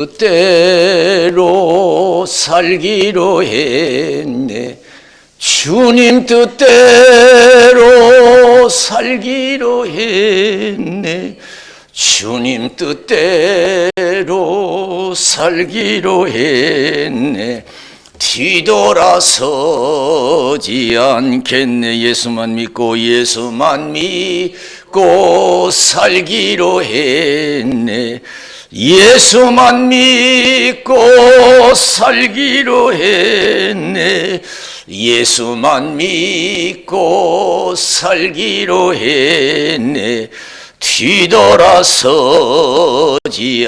뜻대로 살기로 했네. 주님 뜻대로 살기로 했네. 주님 뜻대로 살기로 했네. 뒤돌아서지 않겠네. 예수만 믿고 살기로 했네. 예수만 믿고 살기로 했네. 예수만 믿고 살기로 했네. 뒤돌아서지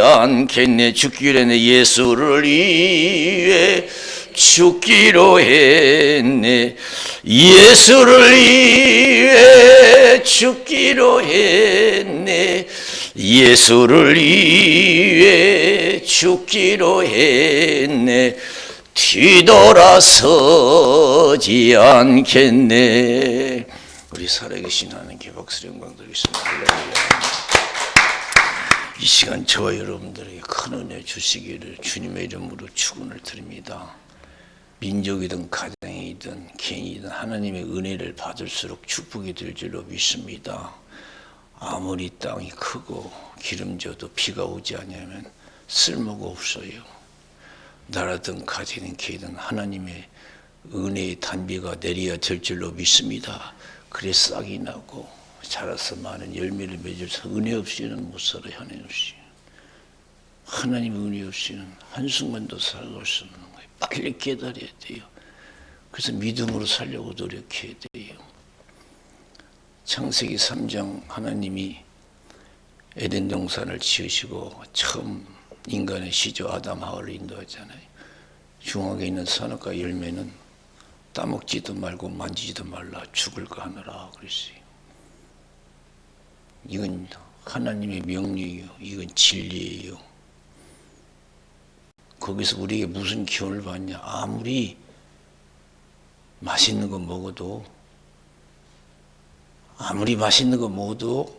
않겠네. 죽기로 했네. 예수를 위해 죽기로 했네. 예수를 위해 죽기로 했네. 예수를 위해 죽기로 했네. 뒤돌아서지 않겠네. 우리 살아계신 하나님께 박수를 영광 드리겠습니다. 이 시간 저와 여러분들에게 큰 은혜 주시기를 주님의 이름으로 축원을 드립니다. 민족이든 가정이든 개인이든 하나님의 은혜를 받을수록 축복이 될 줄로 믿습니다. 아무리 땅이 크고 기름져도 비가 오지 않으면 쓸모가 없어요. 나라든 가정이든 개인이든 하나님의 은혜의 단비가 내려야 될 줄로 믿습니다. 그래 싹이 나고 자라서 많은 열매를 맺어서 은혜 없이는 못 살아요. 하나님 없이. 하나님의 은혜 없이는 한순간도 살아갈 수 없는 거예요. 빨리 깨달아야 돼요. 그래서 믿음으로 살려고 노력해야 돼요. 창세기 3장 하나님이 에덴 동산을 지으시고 처음 인간의 시조 아담 하와를 인도하잖아요. 중앙에 있는 선악과 열매는 따먹지도 말고 만지지도 말라 죽을 거 하느라 그랬어요. 이건 하나님의 명령이에요. 이건 진리예요. 거기서 우리에게 무슨 기원을 받냐. 아무리 맛있는 거 먹어도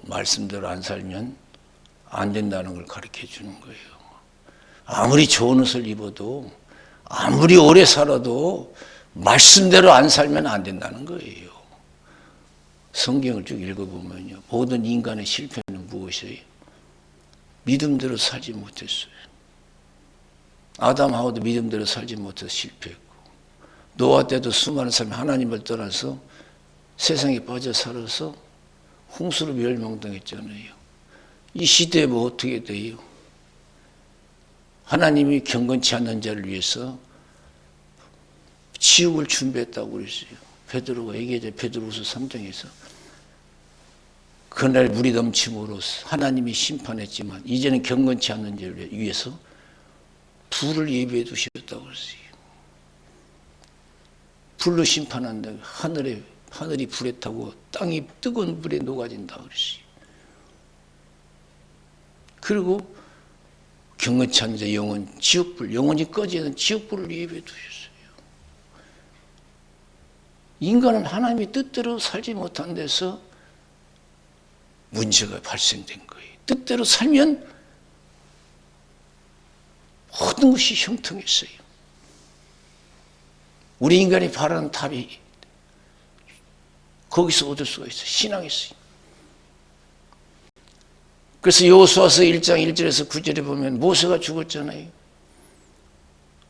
말씀대로 안 살면 안 된다는 걸 가르쳐 주는 거예요. 아무리 좋은 옷을 입어도 아무리 오래 살아도 말씀대로 안 살면 안 된다는 거예요. 성경을 쭉 읽어보면요. 모든 인간의 실패는 무엇이에요? 믿음대로 살지 못했어요. 아담 하와도 믿음대로 살지 못해서 실패했고, 노아 때도 수많은 사람이 하나님을 떠나서 세상에 빠져 살아서 홍수로 멸망당했잖아요. 이 시대에 뭐 어떻게 돼요? 하나님이 경건치 않는 자를 위해서 지옥을 준비했다고 그랬어요. 베드로가 얘기하죠. 베드로후서 3장에서 그날 물이 넘침으로 하나님이 심판했지만 이제는 경건치 않는 자를 위해서 불을 예비해 두셨다고 그랬어요. 불로 심판한다. 하늘이 불에 타고 땅이 뜨거운 불에 녹아진다 그랬어요. 그리고 경건치 않은 자 영혼 지옥불, 영혼이 꺼지는 지옥불을 예비해 두셨어요. 인간은 하나님의 뜻대로 살지 못한 데서 문제가 발생된 거예요. 뜻대로 살면 모든 것이 형통했어요. 우리 인간이 바라는 답이 거기서 얻을 수가 있어요. 신앙에서요. 그래서 여호수아서 1장 1절에서 9절에 보면 모세가 죽었잖아요.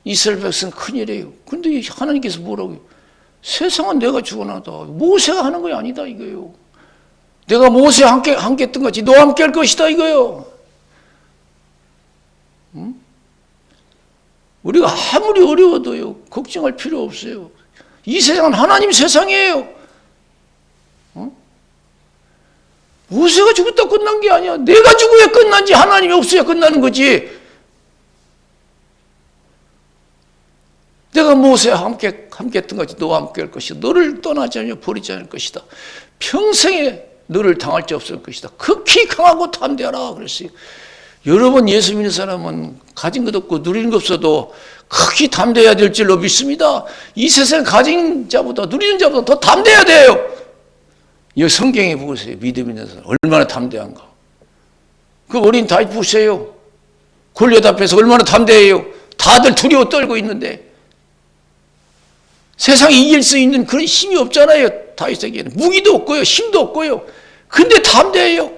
이스라엘 백성 큰일이에요. 근데 하나님께서 뭐라고요? 세상은 내가 주관하다. 모세가 하는 거 아니다 이거예요. 내가 모세와 함께 했던 것이 너와 함께 할 것이다 이거예요. 응? 우리가 아무리 어려워도요 걱정할 필요 없어요. 이 세상은 하나님 세상이에요. 응? 모세가 죽었다 끝난 게 아니야. 내가 죽어야 끝난지 하나님이 없어야 끝나는 거지. 내가 모세와 함께 했던 것이 너와 함께 할 것이다. 너를 떠나지 않으며 버리지 않을 것이다. 평생에 너를 당할 자 없을 것이다. 극히 강하고 담대하라 그랬어요. 여러분 예수 믿는 사람은 가진 것 없고 누리는 것 없어도 극히 담대해야 될 줄로 믿습니다. 이 세상 가진 자보다 누리는 자보다 더 담대해야 돼요. 이 성경에 보세요. 믿음 있는 사람 얼마나 담대한가. 그 어린 다윗 보세요. 골리앗 앞에서 얼마나 담대해요. 다들 두려워 떨고 있는데 세상에 이길 수 있는 그런 힘이 없잖아요. 다윗에게는 무기도 없고요, 힘도 없고요. 근데 담대해요.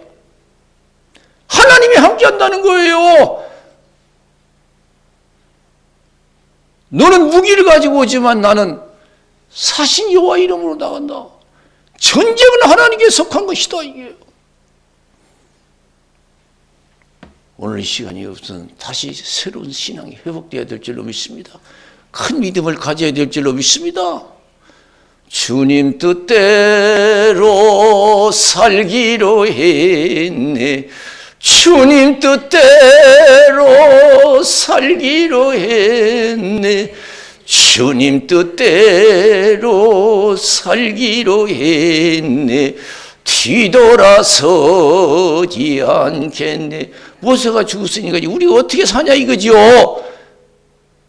하나님이 함께한다는 거예요. 너는 무기를 가지고 오지만 나는 사신 여호와 이름으로 나간다. 전쟁은 하나님께 속한 것이다. 이게요. 오늘 이 시간이 없으면 다시 새로운 신앙이 회복되어야 될 줄로 믿습니다. 큰 믿음을 가져야 될 줄로 믿습니다. 주님 뜻대로 살기로 했네. 주님 뜻대로 살기로 했네. 주님 뜻대로 살기로 했네. 뒤돌아서지 않겠네. 모세가 죽었으니까 우리가 어떻게 사냐 이거지요.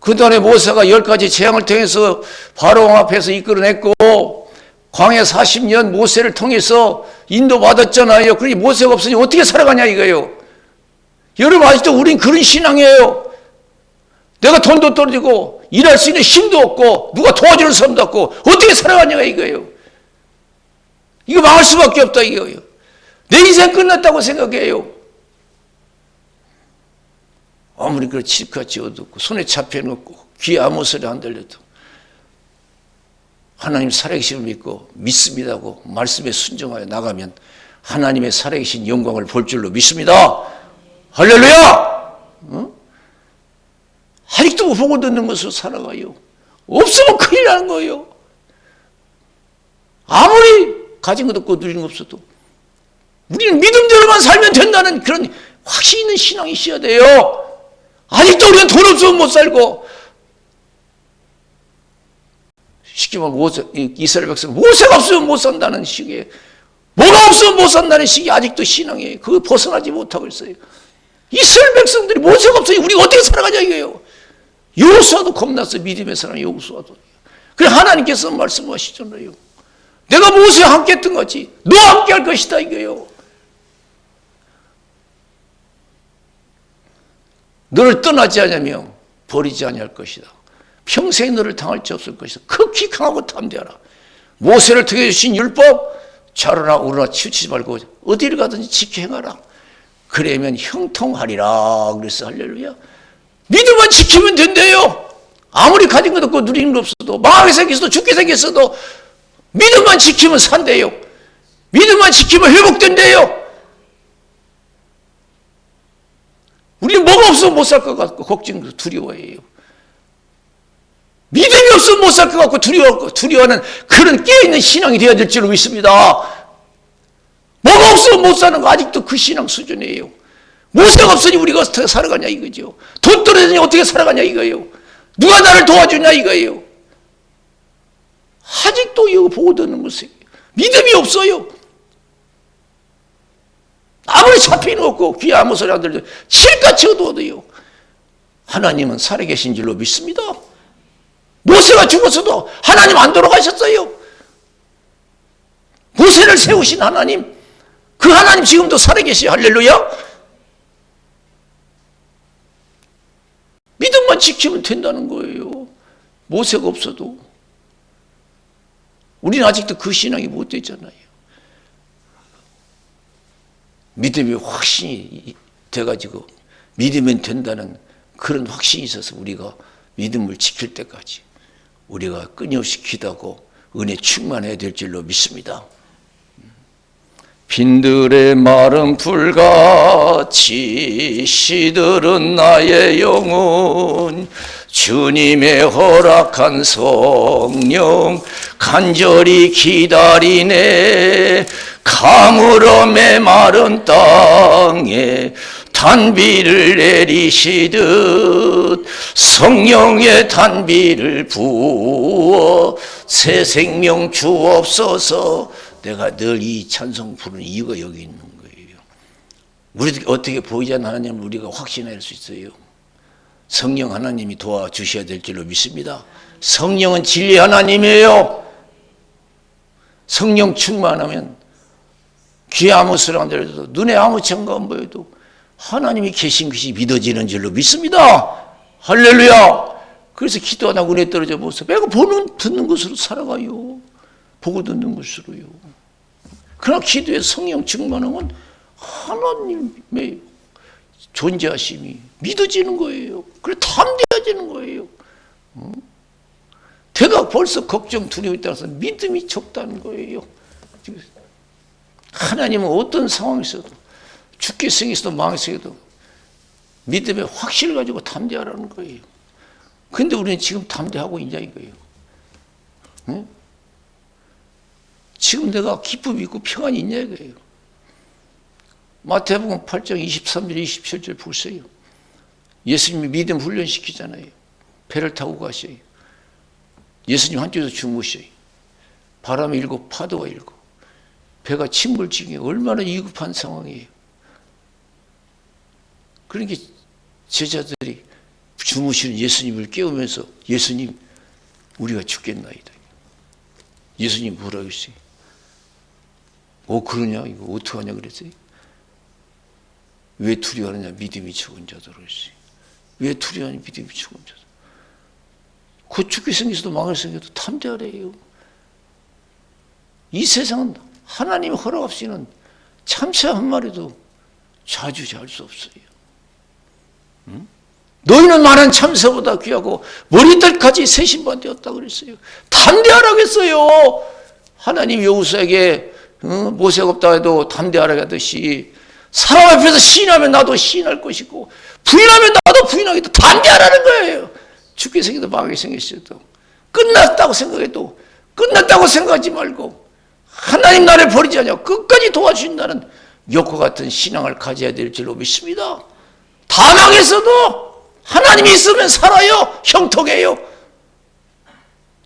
그동안에 모세가 10가지 재앙을 통해서 바로왕 앞에서 이끌어냈고 광야 40년 모세를 통해서 인도받았잖아요. 그러니 모세가 없으니 어떻게 살아가냐 이거예요. 여러분 아직도 우린 그런 신앙이에요. 내가 돈도 떨어지고 일할 수 있는 힘도 없고 누가 도와주는 사람도 없고 어떻게 살아가냐 이거예요. 이거 망할 수밖에 없다 이거예요. 내 인생 끝났다고 생각해요. 아무리 그 칠같이 어둡고 손에 잡혀놓고 귀에 아무 소리 안 들려도 하나님 살아계심을 믿고 믿습니다고 말씀에 순종하여 나가면 하나님의 살아계신 영광을 볼 줄로 믿습니다. 할렐루야! 아직도 보고 듣는 것으로 살아가요. 없으면 큰일 나는 거예요. 아무리 가진 것 없고 누리는 것 없어도 우리는 믿음대로만 살면 된다는 그런 확신 있는 신앙이 있어야 돼요. 아직도 우리는 돈 없으면 못 살고 쉽게 말하면 이스라엘 백성 모세가 없으면 못 산다는 식이에요. 뭐가 없으면 못 산다는 식이 아직도 신앙이에요. 그거 벗어나지 못하고 있어요. 이스라엘 백성들이 모세가 없으니 우리가 어떻게 살아가냐 이거예요. 여호수아도 겁났어요. 믿음의 사람 여호수아도. 그래 하나님께서 말씀하시잖아요. 내가 모세와 함께 했던 거지 너와 함께 할 것이다 이거예요. 너를 떠나지 않으며 버리지 아니할 것이다. 평생 너를 당할 수 없을 것이다. 극히 강하고 담대하라. 모세를 통해 주신 율법 자르나 우르나 치우치지 말고 어디를 가든지 지켜 행하라. 그러면 형통하리라. 그래서 할렐루야. 믿음만 지키면 된대요. 아무리 가진 것 없고 누리는 것 없어도 망하게 생겼어도 죽게 생겼어도 믿음만 지키면 산대요. 믿음만 지키면 회복된대요. 우리는 뭐가 없으면 못 살 것 같고 걱정 두려워해요. 믿음이 없으면 못 살 것 같고 두려워하는 그런 깨어있는 신앙이 되어야 될 줄로 믿습니다. 뭐가 없으면 못 사는 거 아직도 그 신앙 수준이에요. 모세가 없으니 우리가 어떻게 살아가냐 이거죠. 돈 떨어지니 어떻게 살아가냐 이거예요. 누가 나를 도와주냐 이거예요. 아직도 이거 보고 듣는 것이 믿음이 없어요. 아무리 잡히는 없고 귀에 아무 소리 안 들려 칠같이 어두워도요. 하나님은 살아계신 줄로 믿습니다. 모세가 죽었어도 하나님 안 돌아가셨어요. 모세를 세우신 하나님, 그 하나님 지금도 살아계시요. 할렐루야. 믿음만 지키면 된다는 거예요. 모세가 없어도. 우리는 아직도 그 신앙이 못 됐잖아요. 믿음이 확신이 돼가지고 믿으면 된다는 그런 확신이 있어서 우리가 믿음을 지킬 때까지 우리가 끊임없이 기도하고 은혜 충만해야 될 줄로 믿습니다. 빈들의 마른 불같이 시들은 나의 영혼 주님의 허락한 성령 간절히 기다리네. 가물어 메마른 땅에 단비를 내리시듯 성령의 단비를 부어 새 생명 주옵소서. 내가 늘 이 찬송 부르는 이유가 여기 있는 거예요. 우리 어떻게 보이지 않는 하나님을 우리가 확신할 수 있어요. 성령 하나님이 도와주셔야 될 줄로 믿습니다. 성령은 진리 하나님이에요. 성령 충만하면 귀에 아무 소리 안 들려도 눈에 아무 증거 안 보여도 하나님이 계신 것이 믿어지는 줄로 믿습니다. 할렐루야. 그래서 기도하다 은혜 떨어져 보세요. 내가 보는 듣는 것으로 살아가요. 보고 듣는 것으로요. 그러나 기도의 성령 충만함은 하나님의 존재하심이 믿어지는 거예요. 그래 담대해지는 거예요. 내가 벌써 걱정 두려움에 따라서 믿음이 적다는 거예요. 하나님은 어떤 상황에서도 죽게 생겨서도 망해서도 믿음의 확신을 가지고 담대하라는 거예요. 그런데 우리는 지금 담대하고 있냐 이거예요. 네? 지금 내가 기쁨이 있고 평안이 있냐 이거예요. 마태복음 8장 23절 27절 보세요. 예수님이 믿음 훈련시키잖아요. 배를 타고 가셔요. 예수님 한쪽에서 주무셔요. 바람이 일고 파도가 일고 배가 침몰지경에 얼마나 위급한 상황이에요. 그러니까 제자들이 주무시는 예수님을 깨우면서 예수님 우리가 죽겠나이다. 예수님 뭐라고 했어요? 그러냐 이거 어떡하냐 그랬어요? 왜 두려워하느냐 믿음이 적은 자들로 했어요. 왜 두려워하냐 믿음이 적은 자들. 곧 죽게 생겨서도 망할 생겨도 담대하래요. 이 세상은 하나님이 허락 없이는 참새 한 마리도 자주 잘 수 없어요. 응? 너희는 많은 참새보다 귀하고 머리털까지 세신받되었다 그랬어요. 담대하라고 했어요. 하나님 여호수아에게 모세가 없다 해도 담대하라고 하듯이 사람 앞에서 시인하면 나도 시인할 것이고 부인하면 나도 부인하겠다. 담대하라는 거예요. 죽게 생겨도 망하게 생겼어도 끝났다고 생각해도 끝났다고 생각하지 말고 하나님 나를 버리지 않냐고 끝까지 도와주신다는 욕과 같은 신앙을 가져야 될 줄로 믿습니다. 다 망했어도 하나님이 있으면 살아요. 형통해요.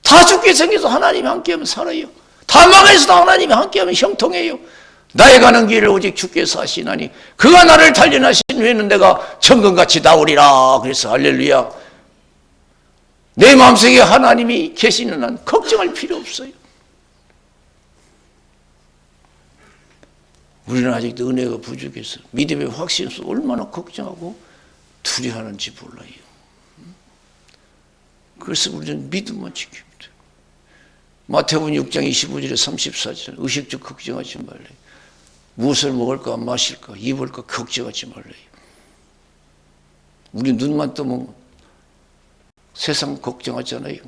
다 죽게 생겨서 하나님이 함께하면 살아요. 다 망해서도 하나님이 함께하면 형통해요. 나의 가는 길을 오직 주께서 하시나니 그가 나를 단련하신 후에는 내가 정금같이 나오리라. 그래서 할렐루야. 내 마음속에 하나님이 계시는 한 걱정할 필요 없어요. 우리는 아직도 은혜가 부족해서 믿음의 확신이 없어 얼마나 걱정하고 두려워하는지 몰라요. 그래서 우리는 믿음만 지키면 돼요. 마태복음 6장 25절에 34절 의식적 걱정하지 말래요. 무엇을 먹을까 마실까 입을까 걱정하지 말래요. 우리 눈만 뜨면 세상 걱정하잖아요.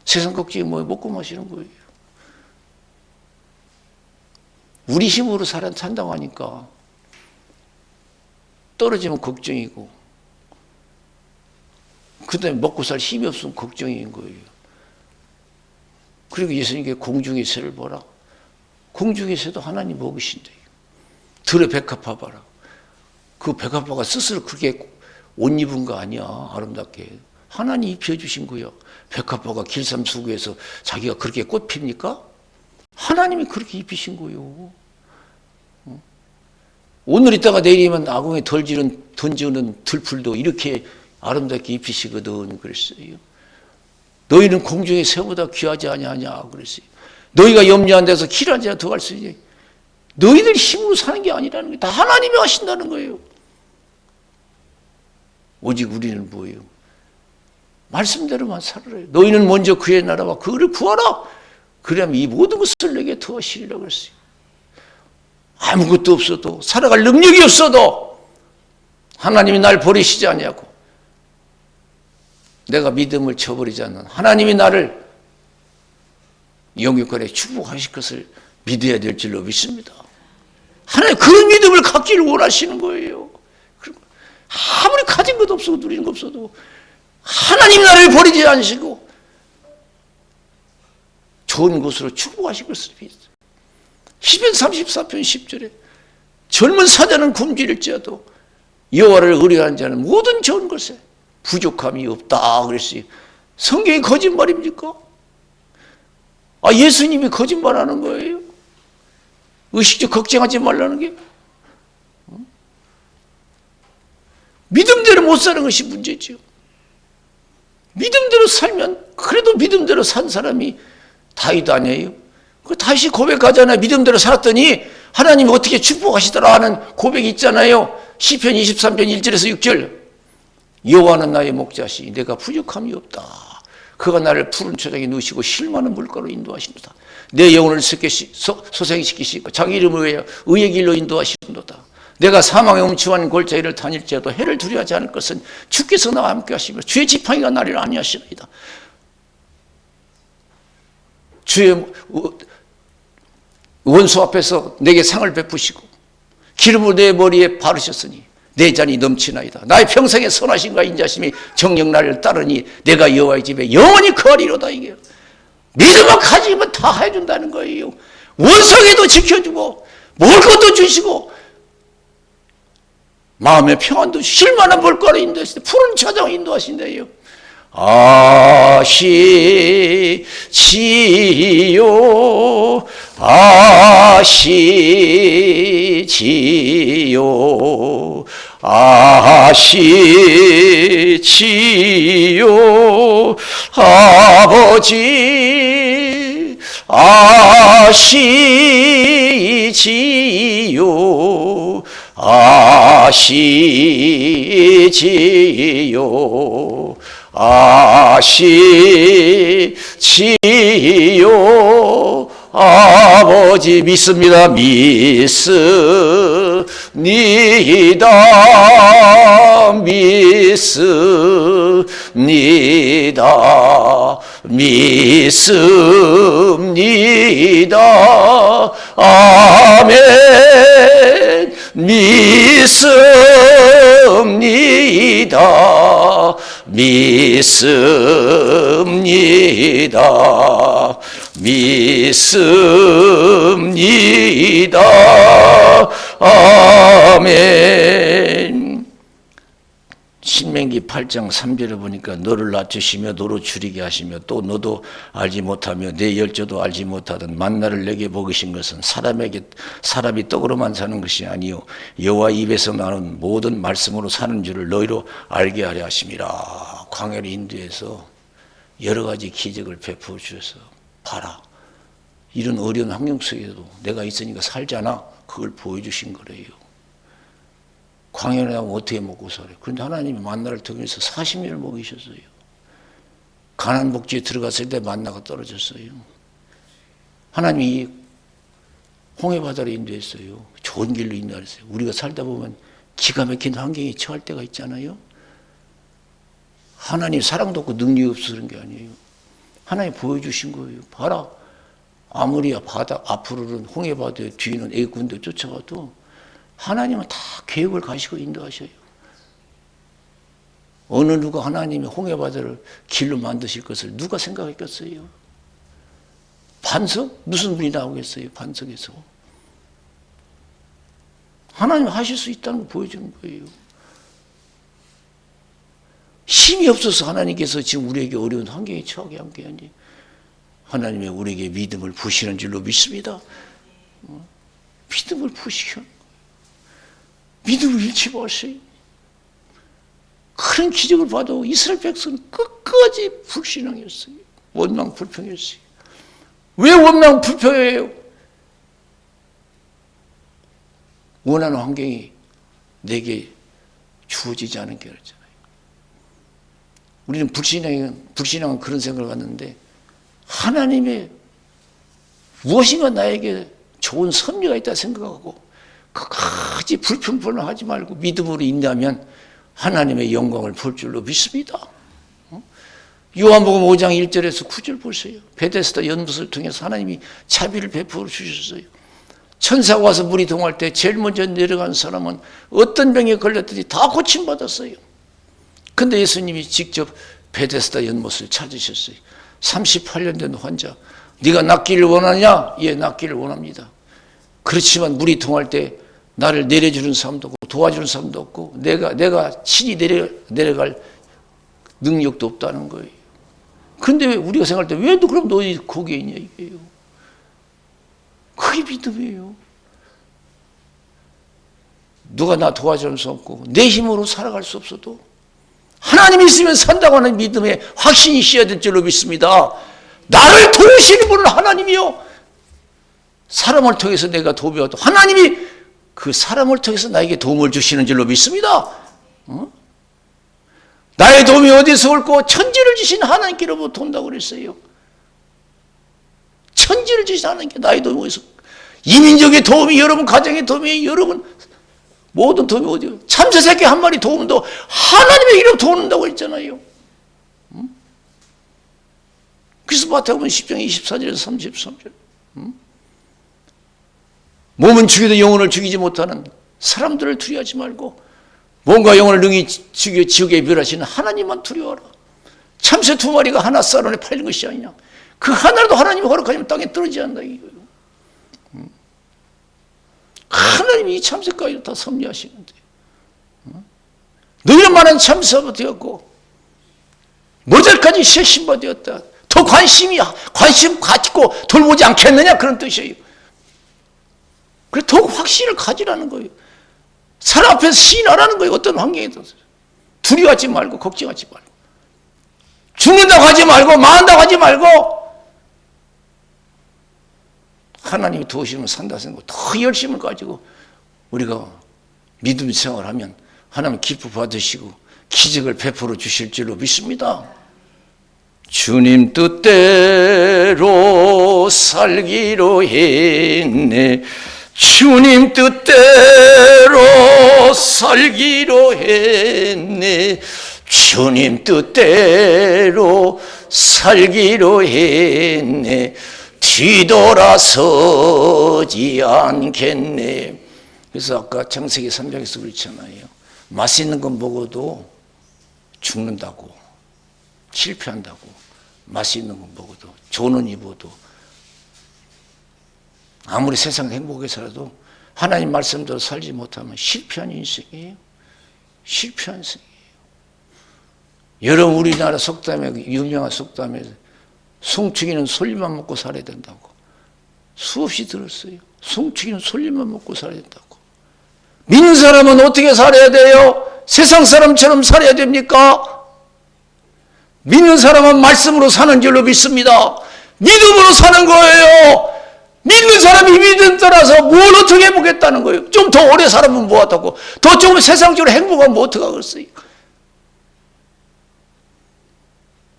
세상 걱정이 뭐예요? 먹고 마시는 거예요. 우리 힘으로 산다고 하니까 떨어지면 걱정이고 그 다음에 먹고 살 힘이 없으면 걱정인 거예요. 그리고 예수님께 공중의 새를 보라. 공중의 새도 하나님 먹으신대요. 들의 백합화 봐라. 그 백합화가 스스로 그렇게 옷 입은 거 아니야. 아름답게. 하나님 입혀주신 거예요. 백합화가 길삼수구에서 자기가 그렇게 꽃 핍니까? 하나님이 그렇게 입히신 거예요. 오늘 있다가 내일이면 아궁에 던지는 들풀도 이렇게 아름답게 입히시거든 그랬어요. 너희는 공중의 새보다 귀하지 아니하냐 그랬어요. 너희가 염려한 데서 길한 자가 더 갈 수 있냐. 너희들 힘으로 사는 게 아니라는 거예요. 다 하나님이 하신다는 거예요. 오직 우리는 뭐예요? 말씀대로만 살아요. 너희는 먼저 그의 나라와 그를 구하라. 그러면 이 모든 것을 내게 더하시리라 그랬어요. 아무것도 없어도 살아갈 능력이 없어도 하나님이 날 버리시지 않냐고 내가 믿음을 저버리지 않는 하나님이 나를 영육간에 축복하실 것을 믿어야 될 줄로 믿습니다. 하나님 그런 믿음을 갖기를 원하시는 거예요. 아무리 가진 것 없어도 누리는 것 없어도 하나님 나를 버리지 않으시고 좋은 곳으로 축복하실 것을 믿어요. 시편 34편 10절에 젊은 사자는 굶주릴지라도 여호와를 의뢰하는 자는 모든 좋은 것에 부족함이 없다 그랬어요. 성경이 거짓말입니까? 예수님이 거짓말하는 거예요? 의식적 걱정하지 말라는 게? 믿음대로 못 사는 것이 문제죠. 믿음대로 살면 그래도 믿음대로 산 사람이 다윗 아니에요? 그 다윗이 고백하잖아요. 믿음대로 살았더니 하나님이 어떻게 축복하시더라 하는 고백이 있잖아요. 시편 23편 1절에서 6절 여호와는 나의 목자시 내가 부족함이 없다. 그가 나를 푸른 초장에 누시고 쉴만한 물가로 인도하시노다. 내 영혼을 소생시키시고 자기 이름을 위하여 의의 길로 인도하시노다. 내가 사망의 음침한 골짜기를 다닐지라도 해를 두려워하지 않을 것은 주께서 나와 함께 하시며 주의 지팡이가 나를 안위하시나이다. 주의 원수 앞에서 내게 상을 베푸시고 기름을 내 머리에 바르셨으니 내 잔이 넘치나이다. 나의 평생의 선하심과 인자심이 정녕 나를 따르니 내가 여호와의 집에 영원히 거하리로다. 이게 믿음을 가지면 다 해준다는 거예요. 원성에도 지켜주고 먹을 것도 주시고 마음의 평안도 쉴만한 볼거리 인도하신다. 푸른 초장 인도하신다요. 아시지요 아시지요 아시지요 아버지 아시지요 아시지요 아시지요 아버지 믿습니다. 믿습니다. 믿습니다. 믿습니다. 아멘. 믿습니다. 믿습니다. 믿습니다. 아멘. 신명기 8장 3절에 보니까 너를 낮추시며 너로 줄이게 하시며 또 너도 알지 못하며 내 열조도 알지 못하던 만나를 내게 먹이신 것은 사람이 떡으로만 사는 것이 아니요 여호와 입에서 나는 모든 말씀으로 사는 줄을 너희로 알게 하려 하심이라. 광야를 인도해서 여러 가지 기적을 베풀어 주셔서 봐라. 이런 어려운 환경 속에도 내가 있으니까 살잖아. 그걸 보여주신 거래요. 광야에 나면 어떻게 먹고 살아요? 그런데 하나님이 만나를 통해서 40년을 먹이셨어요. 가나안 복지에 들어갔을 때 만나가 떨어졌어요. 하나님이 홍해바다를 인도했어요. 좋은 길로 인도했어요. 우리가 살다 보면 기가 막힌 환경에 처할 때가 있잖아요. 하나님 사랑도 없고 능력이 없어서 그런 게 아니에요. 하나님 보여주신 거예요. 봐라. 아무리 바다 앞으로는 홍해바다에 뒤는 애국군대 쫓아가도 하나님은 다 계획을 가시고 인도하셔요. 어느 누가 하나님이 홍해바다를 길로 만드실 것을 누가 생각했겠어요? 반석? 무슨 분이 나오겠어요? 반석에서. 하나님 하실 수 있다는 걸 보여주는 거예요. 힘이 없어서 하나님께서 지금 우리에게 어려운 환경에 처하게 한 게 아니에요. 하나님의 우리에게 믿음을 부시는 줄로 믿습니다. 믿음을 부시켜. 믿음을 잃지 마세요. 그런 기적을 봐도 이스라엘 백성은 끝까지 불신앙했어요. 원망불평했어요. 왜 원망불평해요? 원하는 환경이 내게 주어지지 않은 게 그렇잖아요. 우리는 불신앙은 그런 생각을 갖는데 하나님의 무엇인가 나에게 좋은 섭리가 있다 생각하고 끝까지 불평불만하지 말고 믿음으로 인내하면 하나님의 영광을 볼 줄로 믿습니다. 요한복음 5장 1절에서 9절 보세요. 베데스다 연못을 통해서 하나님이 자비를 베풀어 주셨어요. 천사가 와서 물이 동할 때 제일 먼저 내려간 사람은 어떤 병에 걸렸든지 다 고침받았어요. 근데 예수님이 직접 베데스다 연못을 찾으셨어요. 38년 된 환자. 네가 낫기를 원하냐? 예, 낫기를 원합니다. 그렇지만 물이 동할 때 나를 내려주는 사람도 없고 도와주는 사람도 없고 내가 친히 내려갈 능력도 없다는 거예요. 근데 왜 우리가 생각할 때 왜 그럼 너희 거기에 있냐 이게요. 그게 믿음이에요. 누가 나 도와줄 수 없고 내 힘으로 살아갈 수 없어도 하나님이 있으면 산다고 하는 믿음에 확신이 있어야 될 줄로 믿습니다. 나를 도우시는 분은 하나님이요. 사람을 통해서 내가 도배하도 하나님이 그 사람을 통해서 나에게 도움을 주시는 줄로 믿습니다. 나의 도움이 어디서 올고 천지를 주신 하나님께로부터 온다고 그랬어요. 천지를 주신 하나님께 나의 도움이 어디서, 이민족의 도움이 여러분, 가정의 도움이 여러분, 모든 도움이 어디요? 참새새끼 한 마리 도움도 하나님의 이름으로 온다고 했잖아요. 그래서 마태복음 10장 24절에서 33절. 몸은 죽여도 영혼을 죽이지 못하는 사람들을 두려워하지 말고 몸과 영혼을 능히 죽여 지옥에 멸하시는 하나님만 두려워하라. 참새 두 마리가 하나 쌀원에 팔린 것이 아니냐. 그 하나라도 하나님이 허락하면 땅에 떨어지지 않는다 이거예요. 하나님이 이 참새까지 다 섭리하시는데 너희는 많은 참새가 되었고 모델까지 새 신바 되었다. 더 관심 갖고 돌보지 않겠느냐 그런 뜻이에요. 그래서 더욱 확신을 가지라는 거예요. 사람 앞에서 시인하라는 거예요. 어떤 환경에도 두려워하지 말고 걱정하지 말고 죽는다고 하지 말고 망한다고 하지 말고 하나님이 도우시면 산다 생각하고 더 열심을 가지고 우리가 믿음 생활하면 하나님 기뻐 받으시고 기적을 베풀어 주실 줄로 믿습니다. 주님 뜻대로 살기로 했네. 주님 뜻대로 살기로 했네. 주님 뜻대로 살기로 했네. 뒤돌아서지 않겠네. 그래서 아까 창세기 3장에서 그렇잖아요. 맛있는 건 먹어도 죽는다고, 실패한다고. 맛있는 건 먹어도, 좋은 옷 입어도, 아무리 세상 행복하게 살아도 하나님 말씀대로 살지 못하면 실패한 인생이에요. 실패한 인생이에요. 여러분, 우리나라 속담에, 유명한 속담에 송충이는 솔잎만 먹고 살아야 된다고 수없이 들었어요. 송충이는 솔잎만 먹고 살아야 된다고. 믿는 사람은 어떻게 살아야 돼요? 세상 사람처럼 살아야 됩니까? 믿는 사람은 말씀으로 사는 줄로 믿습니다. 믿음으로 사는 거예요. 믿는 사람이 믿음 따라서 뭘 어떻게 해보겠다는 거예요. 좀 더 오래 살아보면 뭐하다고. 더 조금 세상적으로 행복하면 뭐 어떡하겠어요.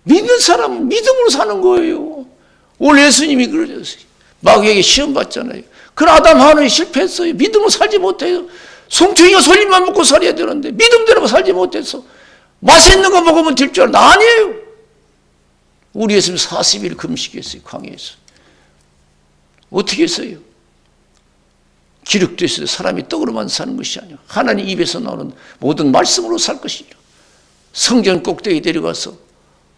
믿는 사람은 믿음으로 사는 거예요. 오늘 예수님이 그러셨어요. 마귀에게 시험 받잖아요. 그 아담 하나는 실패했어요. 믿음으로 살지 못해요. 송충이가 솔잎만 먹고 살아야 되는데 믿음대로 살지 못해서 맛있는 거 먹으면 될 줄 알았는데 아니에요. 우리 예수님 40일 금식했어요. 광야에서. 어떻게 했어요? 기록되어 있어요. 사람이 떡으로만 사는 것이 아니라 하나님 입에서 나오는 모든 말씀으로 살 것이라. 성전 꼭대기 데려가서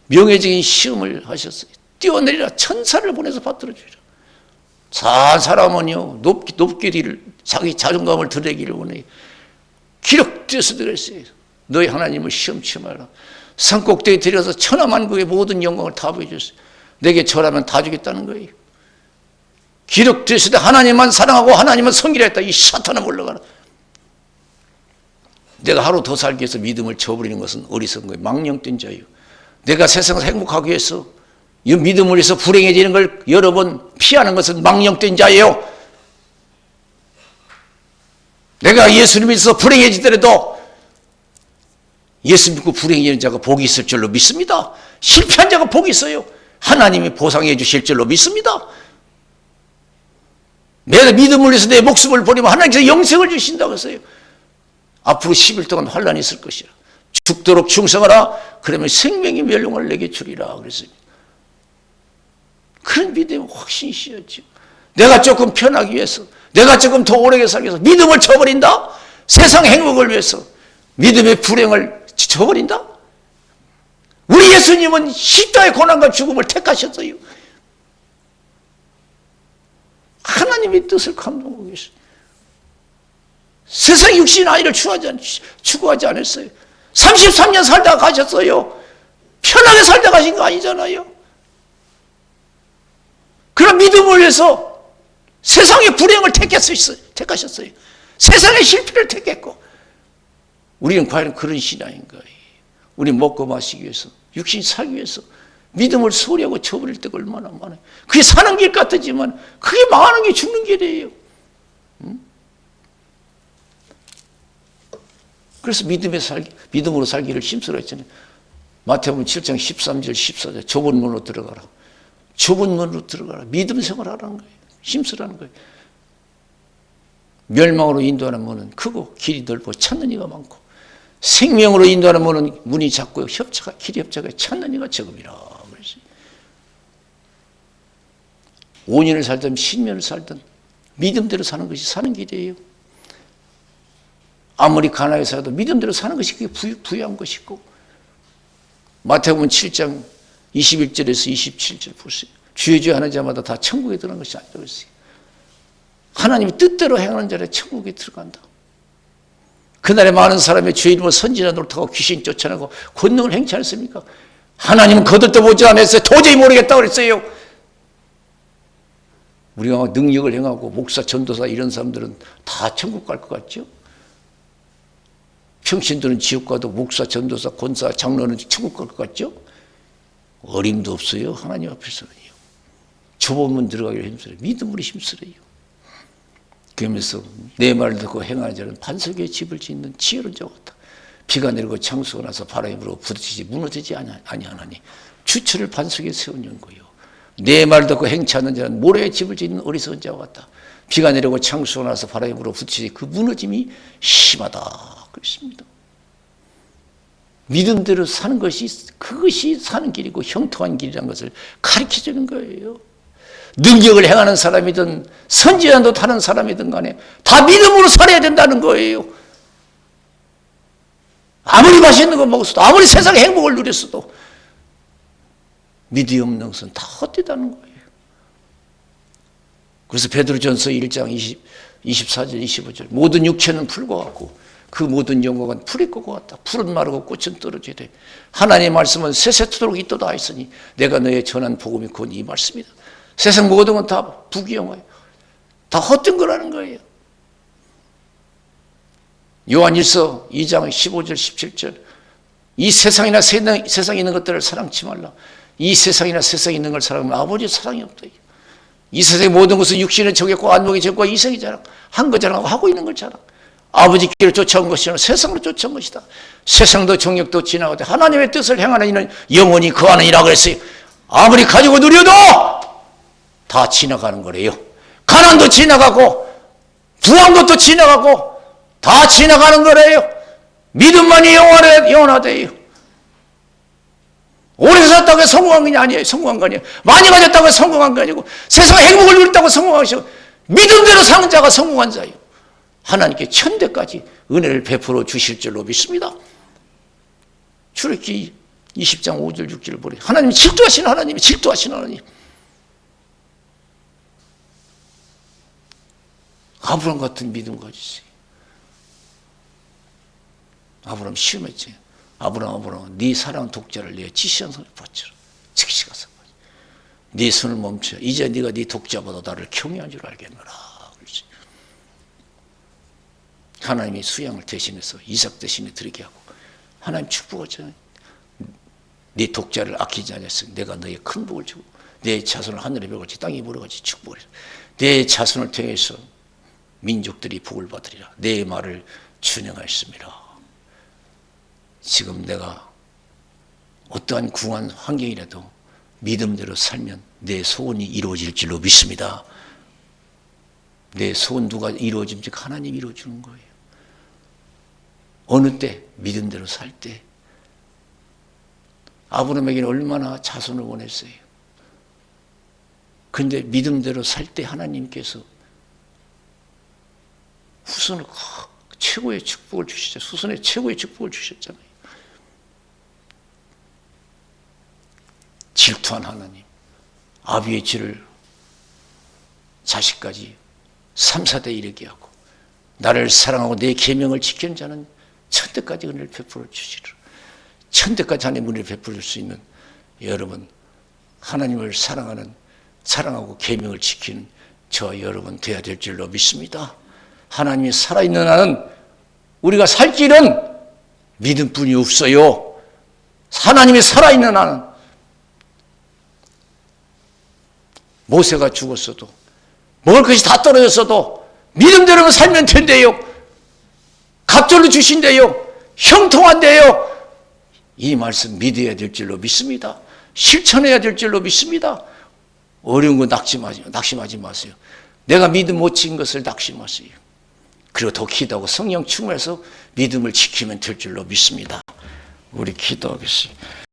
명예적인 시험을 하셨어요. 뛰어내리라. 천사를 보내서 받들어 주리라. 산 사람은요 높게 뒤를 자기 자존감을 드러내기를 원해요. 기록되어서 그랬어요. 너희 하나님을 시험치 마라. 산 꼭대기 데려가서 천하만국의 모든 영광을 다 보여줬어요. 내게 절하면 다 주겠다는 거예요. 기록되었을 때 하나님만 사랑하고 하나님만 섬기라 했다. 이 사탄아 물러가라. 내가 하루 더 살기 위해서 믿음을 저버리는 것은 어리석은 거예요. 망령된 자예요. 내가 세상에서 행복하기 위해서 이 믿음을 위해서 불행해지는 걸 여러 번 피하는 것은 망령된 자예요. 내가 예수를 믿어서 불행해지더라도 예수 믿고 불행해지는 자가 복이 있을 줄로 믿습니다. 실패한 자가 복이 있어요. 하나님이 보상해 주실 줄로 믿습니다. 내가 믿음을 위해서 내 목숨을 버리면 하나님께서 영생을 주신다고 했어요. 앞으로 10일 동안 환란이 있을 것이라. 죽도록 충성하라. 그러면 생명이 멸용을 내게 주리라 그랬어요. 그런 믿음이 확신이 씌었죠. 내가 조금 편하기 위해서, 내가 조금 더 오래 살기 위해서 믿음을 저버린다? 세상 행복을 위해서 믿음의 불행을 저버린다? 우리 예수님은 십자가의 고난과 죽음을 택하셨어요. 하나님의 뜻을 감동하고 계셔요. 세상 육신 아이를 추구하지 않았어요. 33년 살다가 가셨어요. 편하게 살다 가신 거 아니잖아요. 그런 믿음을 위해서 세상의 불행을 택하셨어요. 세상의 실패를 택했고, 우리는 과연 그런 신앙인가요? 우리 먹고 마시기 위해서, 육신 살기 위해서 믿음을 소리하고 저버릴 때가 얼마나 많아요. 그게 사는 길 같지만 그게 망하는 게 죽는 길이에요. 그래서 믿음으로 살기를 힘쓰라 했잖아요. 마태복음 7장 13절 14절 좁은 문으로 들어가라. 좁은 문으로 들어가라. 믿음 생활하라는 거예요. 힘쓰라는 거예요. 멸망으로 인도하는 문은 크고 길이 넓고 찾는 이가 많고 생명으로 인도하는 문은 문이 작고 길이 협착해 찾는 이가 적음이라. 그랬어요. 5년을 살든 10년을 살든 믿음대로 사는 것이 사는 길이에요. 아무리 가난하게 살아도 믿음대로 사는 것이 그게 부유한 것이고 마태복음 7장 21절에서 27절 보세요. 주의 주의 하는 자마다 다 천국에 들어가는 것이 아니라고 했어요. 하나님이 뜻대로 행하는 자는 천국에 들어간다. 그날에 많은 사람이 주의 이름으로 선지자 노릇하고 귀신 쫓아내고 권능을 행치 않습니까? 하나님은 거들떠 보지 않았어요. 도저히 모르겠다고 그랬어요. 우리가 능력을 행하고 목사, 전도사 이런 사람들은 다 천국 갈 것 같죠? 평신들은 지옥 가도 목사, 전도사, 권사, 장로는 천국 갈 것 같죠? 어림도 없어요. 하나님 앞에서는요. 좁은 문 들어가기를 힘쓰래요. 믿음으로 힘쓰래요. 그러면서 내 말을 듣고 행하는 자는 반석에 집을 짓는 지혜로운 자 같다. 비가 내리고 창수가 나서 바람이 불어 부딪히지 무너지지 아니하나니 주철을 반석에 세운 거요. 내 말을 듣고 행치 않는 자는 모래에 집을 짓는 어리석은 자와 같다. 비가 내리고 창수가 나서 바람이 불어 부딪히지 그 무너짐이 심하다. 그렇습니다. 믿음대로 사는 것이 그것이 사는 길이고 형통한 길이라는 것을 가르쳐 주는 거예요. 능력을 행하는 사람이든 선지자도 타는 사람이든 간에 다 믿음으로 살아야 된다는 거예요. 아무리 맛있는 거 먹었어도 아무리 세상의 행복을 누렸어도 믿음이 없는 것은 다 헛되다는 거예요. 그래서 베드로전서 1장 24절 25절 모든 육체는 풀과 같고 그 모든 영광은 풀의 것과 같다. 풀은 마르고 꽃은 떨어져야 돼. 하나님의 말씀은 세세토록 있도다 하였으니 내가 너의 전한 복음이 곧 이 말씀이다. 세상 모든 건 다 부귀영화예요. 다 헛된 거라는 거예요. 요한일서 2장 15절 17절 이 세상이나 세상에 있는 것들을 사랑치 말라. 이 세상이나 세상에 있는 걸 사랑하면 아버지의 사랑이 없다. 이 세상의 모든 것은 육신의 정욕과 안목의 정욕과 이성의 자랑 한 거 자랑하고 하고 있는 걸 자랑. 아버지 길을 쫓아온 것이 아니라 세상으로 쫓아온 것이다. 세상도 정욕도 지나가되 하나님의 뜻을 행하는 이는 영원히 거하는 이라 그랬어요. 아무리 가지고 누려도 다 지나가는 거래요. 가난도 지나가고 부한 것도 지나가고 다 지나가는 거래요. 믿음만이 영원하대요. 오래 살았다고 해서 성공한 게 아니에요. 성공한 거 아니에요. 많이 가졌다고 해서 성공한 거 아니고 세상의 행복을 누렸다고 성공하시고 믿음대로 사는 자가 성공한 자예요. 하나님께 천대까지 은혜를 베풀어 주실 줄로 믿습니다. 출애굽기 20장 5절 6절을 보래. 하나님이 질투하시는 하나님이 질투하시는 하나님. 아브라함 같은 믿음 가지세요. 아브라함 시험했지. 아브라함 네 사랑 독자를 내 지시한 손에 바쳐라. 즉시 가서 네 손을 멈춰. 이제 네가 네 독자보다 나를 경외한 줄 알겠노라. 하나님이 수양을 대신해서 이삭 대신에 드리게 하고 하나님 축복하잖아요. 네 독자를 아끼지 않았으니 내가 너의 큰 복을 주고 내 자손을 하늘의 벽같이 땅에 모래같이 축복을 해서 내 자손을 통해서 민족들이 복을 받으리라. 내 말을 준행하였습니다. 지금 내가 어떠한 궁한 환경이라도 믿음대로 살면 내 소원이 이루어질 줄로 믿습니다. 내 소원 누가 이루어집니까? 하나님이 이루어주는 거예요. 어느 때? 믿음대로 살 때. 아브라함에게는 얼마나 자손을 원했어요. 그런데 믿음대로 살 때 하나님께서 후손을 최고의 축복을 주시죠. 후손에 최고의 축복을 주셨잖아요. 질투한 하나님, 아비의 죄를 자식까지 3, 4대 이르게 하고 나를 사랑하고 내 계명을 지키는 자는 천대까지 은혜를 베풀어 주시리라. 천대까지 하나님 은혜를 베풀 수 있는 여러분, 하나님을 사랑하고 계명을 지키는 저 여러분 되어야 될 줄로 믿습니다. 하나님이 살아있는 한은 우리가 살 길은 믿음뿐이 없어요. 하나님이 살아있는 한은 모세가 죽었어도 먹을 것이 다 떨어졌어도 믿음대로만 살면 된대요. 갑절로 주신대요. 형통한데요. 이 말씀 믿어야 될 줄로 믿습니다. 실천해야 될 줄로 믿습니다. 어려운 거 낙심하지 마세요. 내가 믿음 못 지은 것을 낙심하세요. 그리고 더 기도하고 성령 충만해서 믿음을 지키면 될 줄로 믿습니다. 우리 기도하겠습니다.